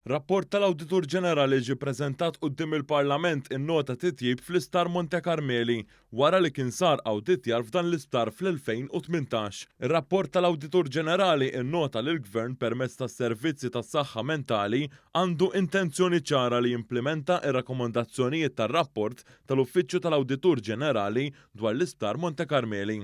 Rapport tal-Awditur Ġenerali ġie ppreżentat quddiem il-Parlament innota titjib fl-Isptar Monte Carmeli wara li kien sar awditjar f'dan l-isptar fl-2018. Ir-rapport tal-Awditur Ġenerali innota li l-Gvern permezz tas-servizzi tas-saħħa mentali għandu intenzjoni ċara li jimplementa ir-rakkomandazzjonijiet tar-rapport tal-Uffiċċju tal-Awditur Ġenerali dwar l-Isptar Monte Carmeli.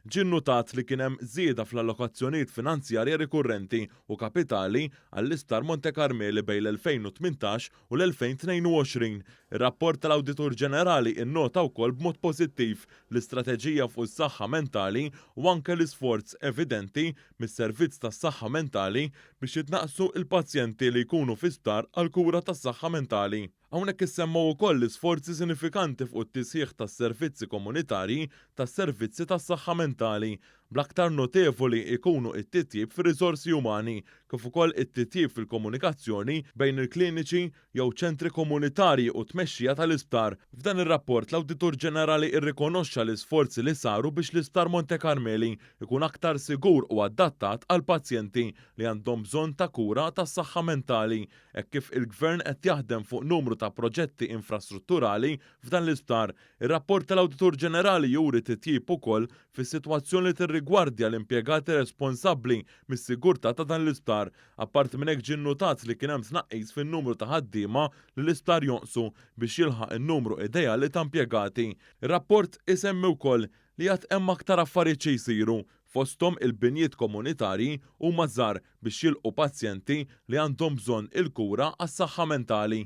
Ġie nnutat li kien hemm żieda fl-allokazzjonijiet finanzjarji rikurrenti u kapitali għall-Isptar Monte Carmeli bejn l-2018 u l-2022. Ir-rapport tal-Awditur Ġenerali innota wkoll b'mod pożittiv l-istrateġija fuq is-saħħa mentali u anke l-isforz evidenti mis-servizz tas-saħħa mentali biex jitnaqqsu l-pazjenti li jkunu fi sptar għal kura tas-saħħa mentali. Hawnhekk issemmew ukoll l-isforzi sinifikanti fuq it-tisħiħ tas-servizzi komunitarji tas-servizzi tas-saħħa mentali bl-aktar notevoli jkunu t-titjib fir-riżorsi umani kif ukoll it-titjib fil-komunikazzjoni bejn il-kliniċi jew ċentri komunitarji u tmexxija tal-isptar. F'dan ir-rapport l-Awditur Ġenerali rrikonoxxa l-isforzi li saru biex l-Isptar Monte Carmeli ikun aktar sigur u adattat għal pazjenti li għandhom bżonn ta' kura tas-saħħa mentali, hekk kif il-Gvern qed jaħdem fuq numru ta' proġetti infrastrutturali f'dan l-isptar. Ir-rapport tal-Awditur Ġenerali juri titjib ukoll fis-sitwazzjoni li tirrigwardja l-impjegati responsabbli mis-sigurtà ta' dan l-isptar. Apparti minn hekk ġie nnutat li kien hemm tnaqqis fin-numru ta' ħaddiema li l-isptar jonqsu biex jilħaq in-numru ideali ta' impjegati. Ir-rapport isemmi wkoll li għad hemm aktar affarijiet xi jsiru fosthom il-binjiet komunitarji huma żgħar biex jilqu pazjenti li għandhom bżonn il-kura għas-saħħa mentali.